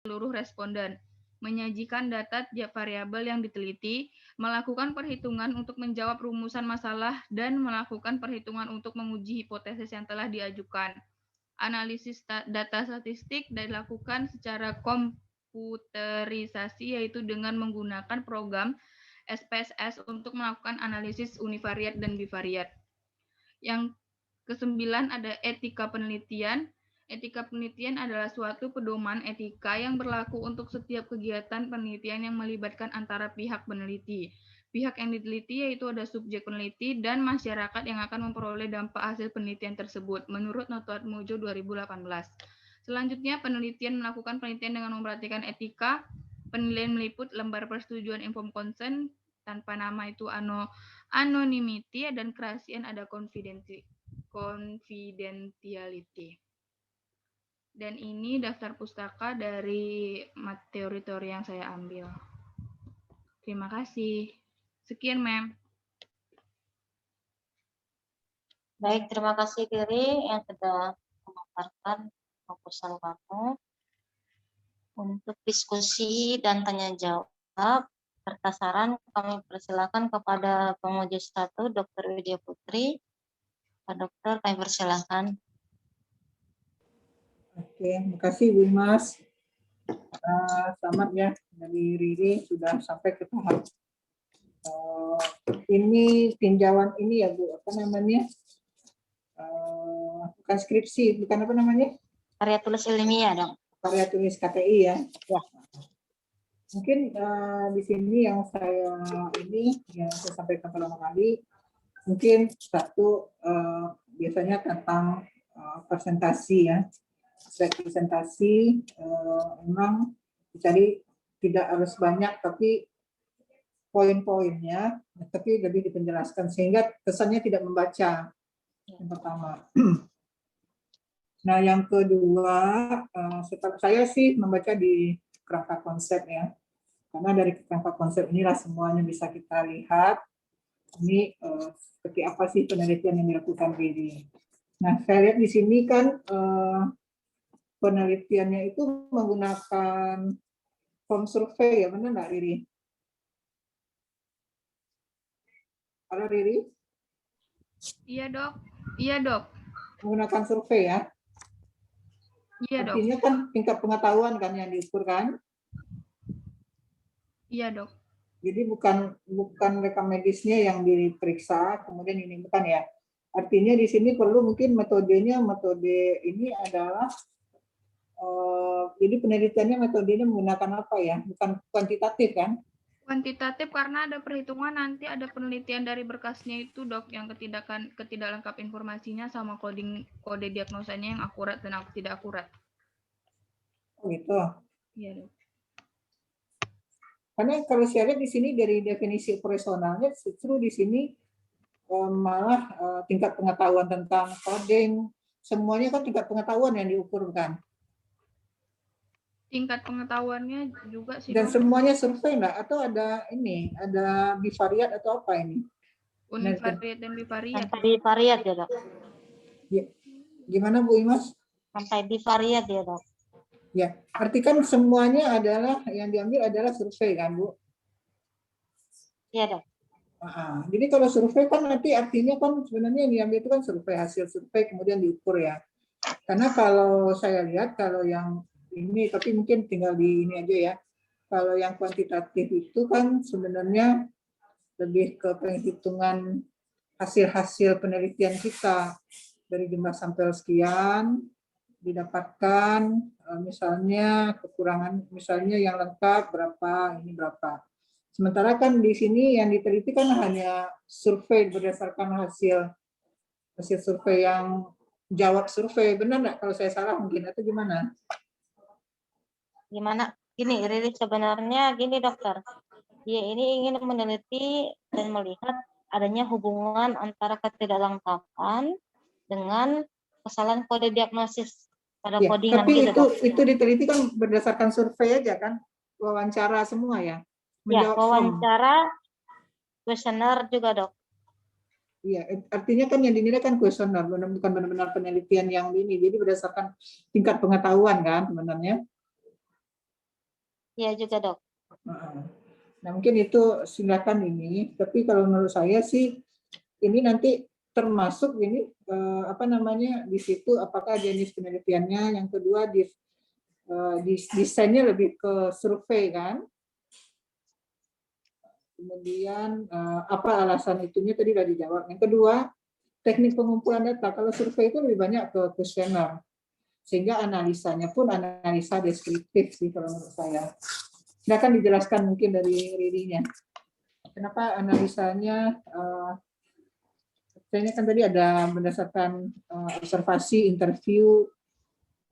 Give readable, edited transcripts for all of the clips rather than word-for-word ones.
seluruh responden, menyajikan data tiap variabel yang diteliti, melakukan perhitungan untuk menjawab rumusan masalah, dan melakukan perhitungan untuk menguji hipotesis yang telah diajukan. Analisis data statistik dilakukan secara komputerisasi, yaitu dengan menggunakan program SPSS untuk melakukan analisis univariat dan bivariat. Yang kesembilan ada etika penelitian. Etika penelitian adalah suatu pedoman etika yang berlaku untuk setiap kegiatan penelitian yang melibatkan antara pihak peneliti. Pihak yang diteliti yaitu ada subjek peneliti dan masyarakat yang akan memperoleh dampak hasil penelitian tersebut, menurut Nota Atmojo 2018. Selanjutnya, penelitian melakukan penelitian dengan memperhatikan etika. Penilaian meliput lembar persetujuan informed consent tanpa nama itu anonymity, dan kerahasiaan ada confidentiality. Dan ini daftar pustaka dari teori-teori yang saya ambil. Terima kasih. Sekian, Mem. Baik, terima kasih Riri yang sudah memaparkan proposal kamu. Untuk diskusi dan tanya jawab serta saran kami persilakan kepada penguji 1 Dr. Widya Putri. Pak Dokter, kami persilakan. Oke, terima kasih Bu Mas. Selamat ya, dari Riri sudah sampai ke tahap ini tinjauan ini ya Bu, apa namanya? Bukan skripsi, bukan apa namanya? Karya tulis ilmiah dong. Karya tulis KTI ya. Ya. Mungkin di sini yang saya sampaikan pertama kali, mungkin satu biasanya tentang presentasi ya. Presentasi memang dicari tidak harus banyak, tapi poin-poinnya, tapi lebih dipenjelaskan sehingga kesannya tidak membaca. Yang pertama. Nah, yang kedua, saya sih membaca di kerangka konsep ya, karena dari kerangka konsep inilah semuanya bisa kita lihat. Ini seperti apa sih penelitian yang dilakukan Riri. Nah, saya lihat di sini kan penelitiannya itu menggunakan form survei ya, benar nggak Riri? Halo Riri? Iya, Dok. Iya, Dok. Menggunakan survei ya? Iya, Dok. Artinya kan tingkat pengetahuan kan yang diukur kan? Iya, Dok. Jadi bukan rekam medisnya yang diperiksa, kemudian ini bukan ya. Artinya di sini perlu mungkin metode ini adalah jadi penelitiannya metodenya menggunakan apa ya? Bukan kuantitatif kan? Kuantitatif karena ada perhitungan, nanti ada penelitian dari berkasnya itu, Dok, yang ketidak lengkap informasinya sama kode diagnosanya yang akurat dan tidak akurat. Oh gitu. Iya, Dok. Karena kalau saya lihat di sini dari definisi operasionalnya justru di sini malah tingkat pengetahuan tentang coding, semuanya kan tingkat pengetahuan yang diukur kan. Tingkat pengetahuannya juga sih, Dan Dok. semuanya survei nggak? Atau ada bivariat atau apa ini? Univariat dan bivariat. Sampai bivariat ya, Dok. Ya. Gimana Bu Imas? Sampai bivariat ya, Dok. Ya, arti kan semuanya adalah yang diambil adalah survei kan Bu? Iya, Dok. Jadi kalau survei kan nanti artinya kan sebenarnya yang diambil itu kan survei, hasil survei kemudian diukur ya. Karena kalau saya lihat kalau yang ini, tapi mungkin tinggal di ini aja ya. Kalau yang kuantitatif itu kan sebenarnya lebih ke penghitungan hasil-hasil penelitian kita dari jumlah sampel sekian didapatkan misalnya kekurangan, misalnya yang lengkap berapa, ini berapa. Sementara kan di sini yang diteliti kan hanya survei berdasarkan hasil survei yang jawab survei. Benar nggak kalau saya salah mungkin atau gimana? Gimana? Gini, Riri sebenarnya gini, Dokter. Dia ini ingin meneliti dan melihat adanya hubungan antara ketidaklengkapan dengan kesalahan kode diagnosis pada Ya, codingan tapi gitu, Dok. itu diteliti kan berdasarkan survei aja kan, wawancara semua ya. Ya, Menjawab form. wawancara, kuesioner juga, Dok. Iya, artinya kan yang dinilai kan kuesioner, bukan benar-benar penelitian yang ini. Jadi berdasarkan tingkat pengetahuan kan sebenarnya. Iya juga dok. Nah mungkin itu silakan ini, tapi kalau menurut saya sih ini nanti termasuk ini apa namanya di situ apakah jenis penelitiannya, yang kedua desainnya lebih ke survei kan, kemudian apa alasan itunya tadi sudah dijawab. Yang kedua teknik pengumpulan data, kalau survei itu lebih banyak ke kuesioner, sehingga analisanya pun analisa deskriptif sih kalau menurut saya. Silakan dijelaskan mungkin dari Ririnya. Kenapa analisanya kayaknya kan tadi ada berdasarkan observasi, interview,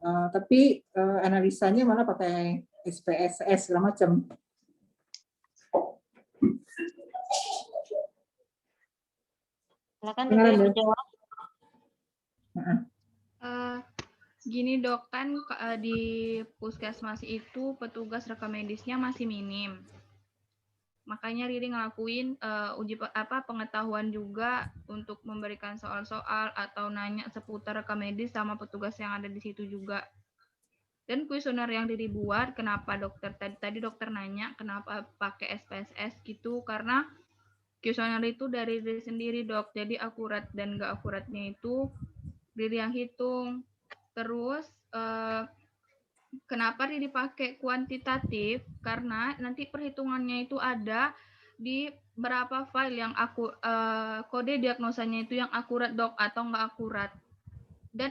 tapi analisanya malah pakai SPSS segala macam. Silakan Dr. dijawab. Gini dok, kan di puskesmas itu petugas rekam medisnya masih minim. Makanya Riri ngelakuin pengetahuan juga untuk memberikan soal-soal atau nanya seputar rekam medis sama petugas yang ada di situ juga. Dan kuesioner yang Riri buat, kenapa dokter tadi dokter nanya kenapa pakai SPSS gitu, karena kuesioner itu dari Riri sendiri dok, jadi akurat dan nggak akuratnya itu Riri yang hitung. Terus kenapa Riri pakai kuantitatif? Karena nanti perhitungannya itu ada di berapa file yang kode diagnosanya itu yang akurat dok atau nggak akurat. Dan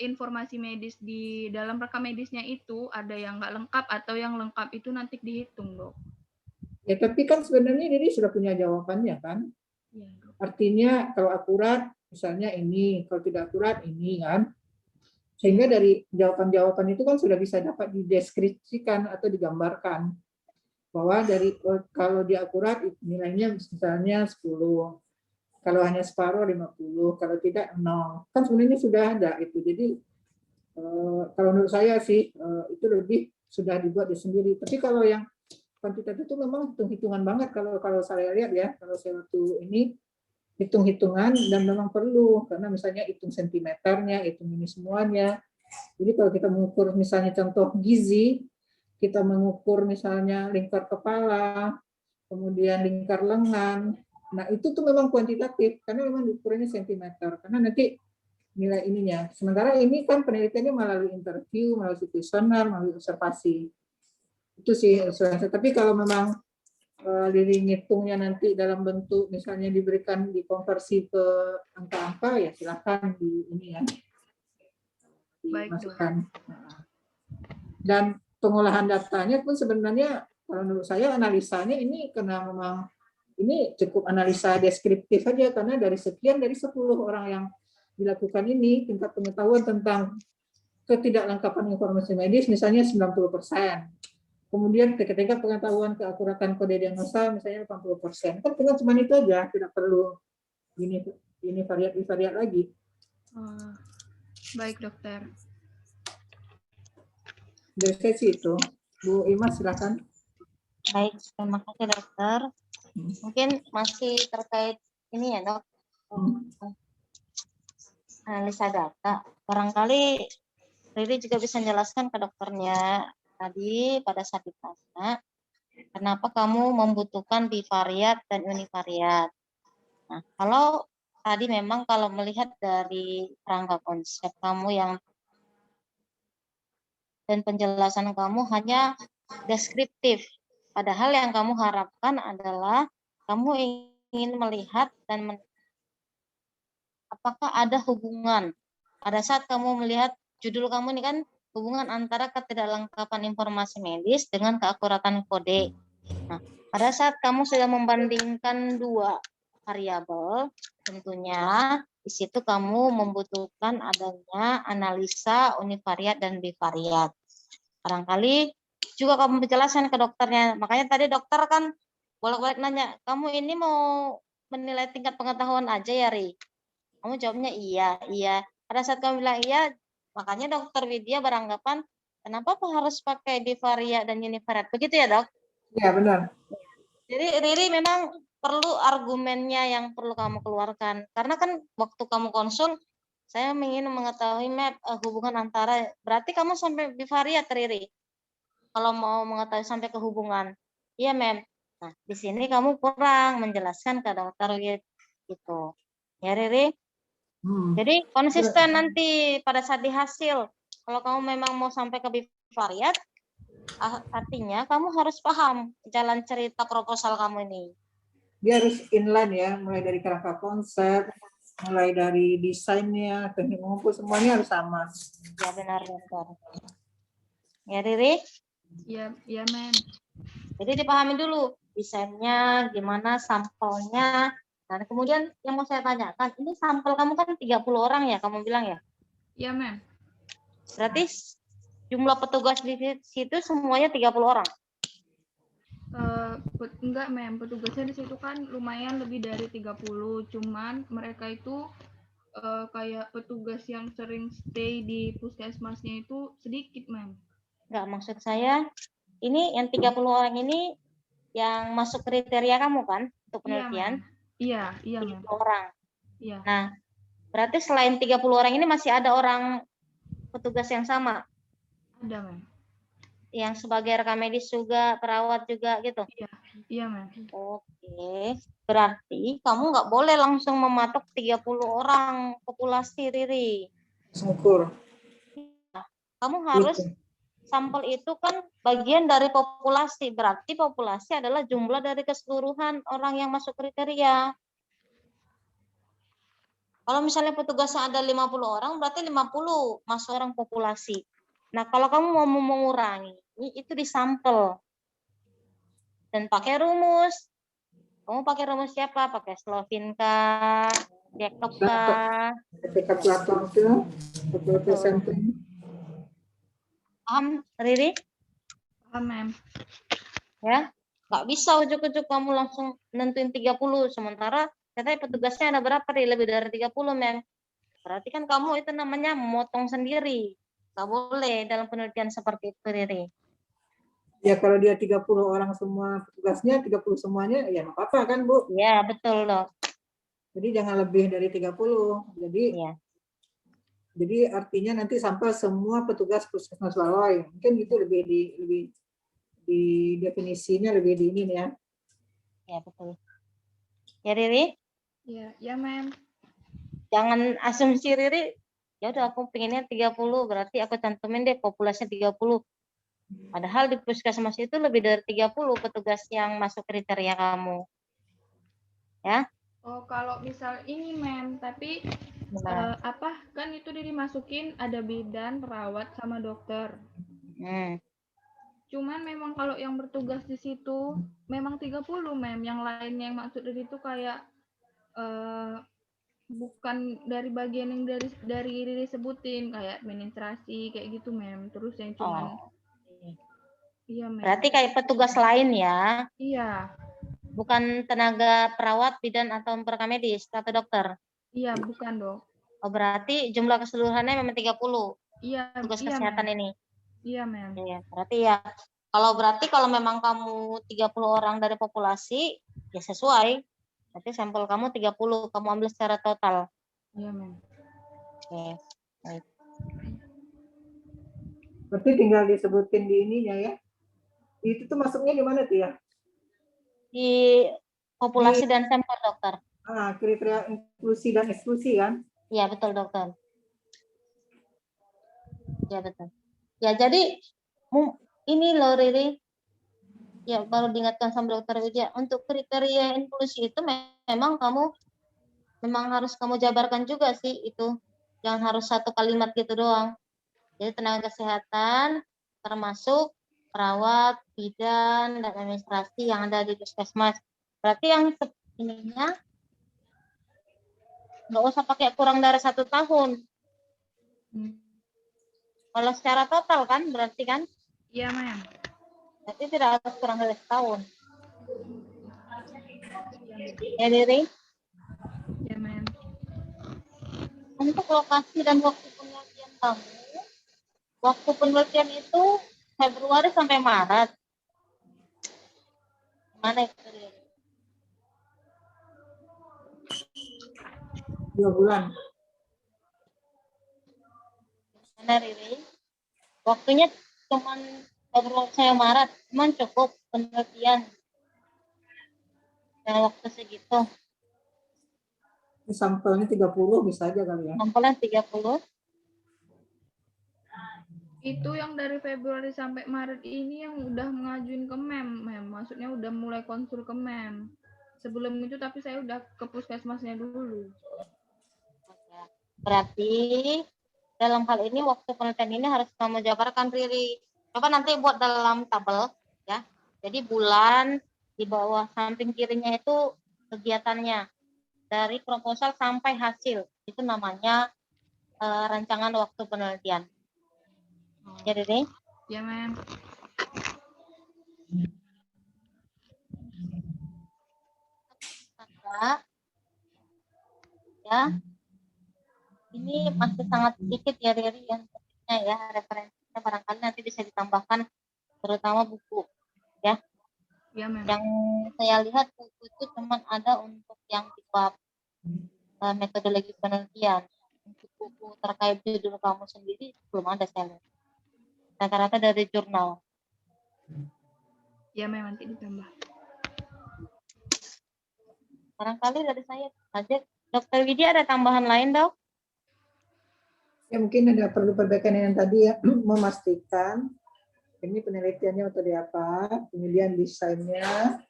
informasi medis di dalam rekam medisnya itu ada yang nggak lengkap atau yang lengkap itu nanti dihitung dok. Ya tapi kan sebenarnya Riri sudah punya jawabannya kan. Ya, artinya kalau akurat misalnya ini, kalau tidak akurat ini kan. Sehingga dari jawaban-jawaban itu kan sudah bisa dapat dideskripsikan atau digambarkan. Bahwa dari kalau dia akurat nilainya misalnya 10, kalau hanya separuh 50, kalau tidak 0. Kan sebenarnya sudah ada itu. Jadi kalau menurut saya sih itu lebih sudah dibuat di sendiri. Tapi kalau yang kuantitatif itu memang hitung-hitungan banget kalau saya lihat ya, kalau saya waktu ini hitung-hitungan dan memang perlu karena misalnya hitung sentimeternya, hitung ini semuanya. Jadi kalau kita mengukur misalnya contoh gizi, kita mengukur misalnya lingkar kepala, kemudian lingkar lengan. Nah itu tuh memang kuantitatif karena memang diukurnya sentimeter. Karena nanti nilai ininya. Sementara ini kan penelitiannya melalui interview, melalui kuesioner, melalui observasi. Itu sih. Tapi kalau memang Riri ngitungnya nanti dalam bentuk misalnya diberikan dikonversi ke angka-angka ya silakan di ini ya dimasukkan. Dan pengolahan datanya pun sebenarnya kalau menurut saya analisanya ini karena memang ini cukup analisa deskriptif saja karena dari 10 orang yang dilakukan ini tingkat pengetahuan tentang ketidaklengkapan informasi medis misalnya 90%. Kemudian ketika pengetahuan keakuratan kode diagnosa misalnya 80%. Kan tinggal cuma itu aja, tidak perlu ini variat lagi. Baik dokter. Dari sesi itu, Bu Ima silakan. Baik, terima kasih dokter. Mungkin masih terkait ini ya dok, analisa data. Barangkali Riri juga bisa menjelaskan ke dokternya tadi pada saat ditanya, kenapa kamu membutuhkan bivariat dan univariat. Nah, kalau tadi memang kalau melihat dari rangka konsep kamu yang dan penjelasan kamu hanya deskriptif, padahal yang kamu harapkan adalah kamu ingin melihat dan apakah ada hubungan pada saat kamu melihat judul kamu ini kan hubungan antara ketidaklengkapan informasi medis dengan keakuratan kode. Nah, pada saat kamu sudah membandingkan dua variabel, tentunya di situ kamu membutuhkan adanya analisa univariat dan bivariat. Barangkali juga kamu menjelaskan ke dokternya. Makanya tadi dokter kan bolak-balik nanya, kamu ini mau menilai tingkat pengetahuan aja ya, Ri? Kamu jawabnya iya, iya. Pada saat kamu bilang iya, makanya dokter Widya beranggapan, kenapa harus pakai bivariat dan univariat? Begitu ya dok? Iya benar. Jadi Riri memang perlu argumennya yang perlu kamu keluarkan. Karena kan waktu kamu konsul, saya ingin mengetahui map hubungan antara, berarti kamu sampai bivariat Riri? kalau mau mengetahui sampai ke hubungan. Iya, Mem. Nah, di sini kamu kurang menjelaskan ke dokter gitu. Ya, Riri. Jadi konsisten nanti pada saat di hasil. Kalau kamu memang mau sampai ke bivariat, artinya kamu harus paham jalan cerita proposal kamu ini. Dia harus inline ya, mulai dari kerangka konsep, mulai dari desainnya, teknik mengumpul, semuanya harus sama. Ya, benar, dokter. Ya, Riri. Ya, ya, Mem. Jadi dipahami dulu desainnya, gimana sampelnya. Dan kemudian yang mau saya tanyakan, ini sampel kamu kan 30 orang ya, kamu bilang ya? Ya, Mem. Berarti jumlah petugas di situ semuanya 30 orang? Enggak, Mem. Petugasnya di situ kan lumayan lebih dari 30. Cuman mereka itu kayak petugas yang sering stay di puskesmasnya itu sedikit, Mem. Enggak, maksud saya, ini yang 30 orang ini yang masuk kriteria kamu kan untuk penelitian? Iya, Mem. 30 orang. Iya. Nah, berarti selain 30 orang ini masih ada orang petugas yang sama? Ada, Mem. Yang sebagai rekam medis juga, perawat juga gitu? Iya, Mem. Oke. Berarti kamu nggak boleh langsung mematok 30 orang populasi, Riri. Mengukur. Kamu harus, Gitu. sampel itu kan bagian dari populasi. Berarti populasi adalah jumlah dari keseluruhan orang yang masuk kriteria. Kalau misalnya petugasnya ada 50 orang, berarti 50 masuk orang populasi. Nah, kalau kamu mau mengurangi, itu di sampel. Dan pakai rumus. Kamu pakai rumus siapa? Pakai Slovinka, Jacobka. Ketika Platon itu, beberapa sampling. Paham, Riri? Paham, Mem. Ya, nggak bisa ujuk-ujuk kamu langsung nentuin 30. Sementara katanya petugasnya ada berapa, Riri? Lebih dari 30, Mem. Berarti kan kamu itu namanya memotong sendiri. Nggak boleh dalam penelitian seperti itu, Riri. Ya kalau dia 30 orang semua petugasnya, 30 semuanya, ya nggak apa-apa kan, Bu? Ya, betul, Dok. Jadi jangan lebih dari 30. Ya. Jadi artinya nanti sampai semua petugas puskesmas Laloy. Mungkin itu lebih di definisinya lebih di ini ya. Ya, betul. Ya, Riri? Ya, Mem. Jangan asumsi, Riri. Ya udah, aku pengennya 30, berarti aku cantumin deh populasinya 30. Padahal di puskesmas itu lebih dari 30 petugas yang masuk kriteria kamu. Ya. Oh, kalau misal ini, Mem, tapi kan itu dimasukin ada bidan, perawat, sama dokter. Cuman memang kalau yang bertugas di situ memang 30, Mem. Yang lainnya yang maksud dari itu kayak bukan dari bagian yang dari disebutin kayak administrasi kayak gitu, Mem. Terus yang cuman iya, Mem. Berarti kayak petugas lain ya? Iya. Bukan tenaga perawat, bidan atau rekam medis atau dokter? Iya, bukan, Dok. Oh, berarti jumlah keseluruhannya memang 30. Iya, petugas kesehatan Mem. ini. Iya, Mem. Ya, berarti ya kalau memang kamu 30 orang dari populasi, ya sesuai. Berarti sampel kamu 30, kamu ambil secara total. Iya, Mem. Oke. Baik. Berarti tinggal disebutin di ininya ya. Itu tuh masuknya di mana tuh ya? Di populasi dan sampel, dokter. Kriteria inklusi dan eksklusi kan? Iya, betul, dokter. Ya, betul. Ya, jadi ini loh, Riri. Ya, baru diingatkan sama dokter Widya, untuk kriteria inklusi itu memang harus kamu jabarkan juga sih itu. Jangan harus satu kalimat gitu doang. Jadi tenaga kesehatan termasuk perawat, bidan, dan administrasi yang ada di puskesmas. Berarti yang ininya nggak usah pakai kurang dari 1 tahun. Kalau secara total kan berarti kan? Iya, Mem. Berarti tidak harus kurang dari setahun. Ya, Riri? Iya, Mem. Untuk lokasi dan waktu penelitian kamu, waktu penelitian itu Februari sampai Maret. Mana itu, Riri? 2 bulan. Mana, Riri? Waktunya cuman Februari saya Maret, cuman cukup penelitian yang waktu segitu. Sampelnya 30 bisa aja kali ya. Sampelnya 30. Itu yang dari Februari sampai Maret ini yang udah mengajuin ke mem, maksudnya udah mulai konsul ke mem. Sebelum itu tapi saya udah ke puskesmasnya dulu. Berarti dalam hal ini waktu penelitian ini harus kamu jabarkan, Riri. Coba nanti buat dalam tabel ya. Jadi bulan di bawah samping kirinya itu kegiatannya dari proposal sampai hasil. Itu namanya rancangan waktu penelitian. Ya, Riri? Ya, mem. Ya. Ini masih sangat sedikit ya, Riri, yang topiknya ya, referensinya barangkali nanti bisa ditambahkan, terutama buku ya. Ya, mem. Yang saya lihat buku itu cuma ada untuk yang di bab metodologi penelitian. Untuk buku terkait judul kamu sendiri belum ada, saya lihat. Rata-rata dari jurnal. Ya, mem, nanti ditambah. Barangkali dari saya saja. Dokter Widya ada tambahan lain, Dok? Ya mungkin ada perlu perbaikan yang tadi ya, memastikan ini penelitiannya metode apa, kemudian desainnya.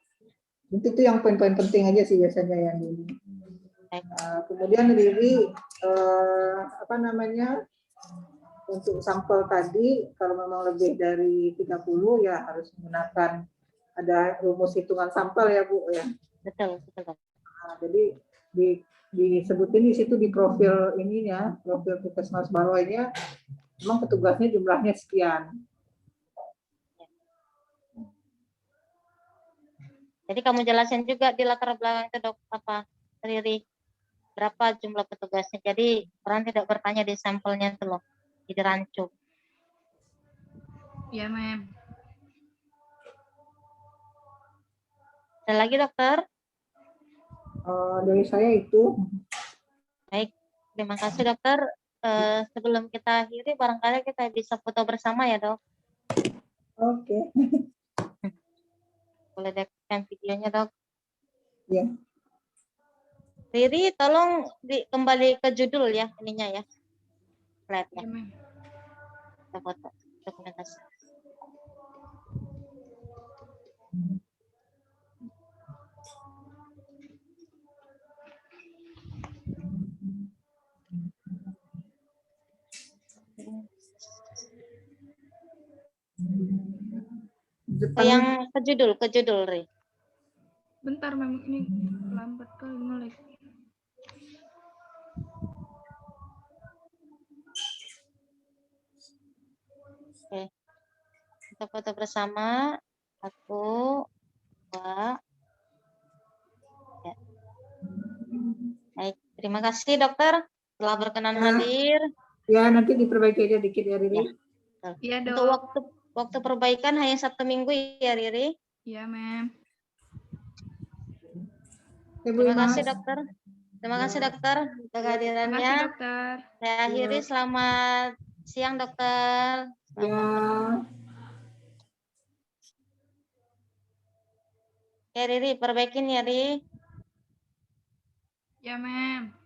Mungkin itu yang poin-poin penting aja sih biasanya yang ini. Kemudian Riri apa namanya, untuk sampel tadi kalau memang lebih dari 30 ya harus menggunakan ada rumus hitungan sampel ya Bu ya. Betul, betul. Nah, jadi disebutin di situ di profil ininya, profil Puskesmas Baroinya, memang petugasnya jumlahnya sekian. Jadi kamu jelasin juga di latar belakang itu, Dok, apa, Riri, berapa jumlah petugasnya. Jadi orang tidak bertanya di sampelnya itu loh, di rancu. Ya, mem. Ada lagi, Dokter? Dari saya itu. Baik, terima kasih, Dokter. Sebelum kita akhiri, barangkali kita bisa foto bersama ya, Dok. Oke. Boleh dekatkan videonya, Dok. Ya. Riri, tolong kembali ke judul ya, ininya ya. Slide-nya. Ya, mem. Kita foto dokumentasi. Yang ke judul, Ri. Bentar, mem, ini lambat kali nge-lag. Oke. Kita foto bersama. 1, 2. Ya. Baik, terima kasih, Dokter, telah berkenan hadir. Ya, nanti diperbaiki aja dikit ya, Riri. Iya, Untuk Dok. waktu perbaikan hanya 1 minggu ya, Riri. Ya, mem. Terima kasih, Dokter. Terima kasih, Dokter, untuk Terima kehadirannya. kasih, Dokter. Saya akhiri. Selamat siang, Dokter. Ya. Oke, Riri, perbaikin ya, Riri. Ya, mem.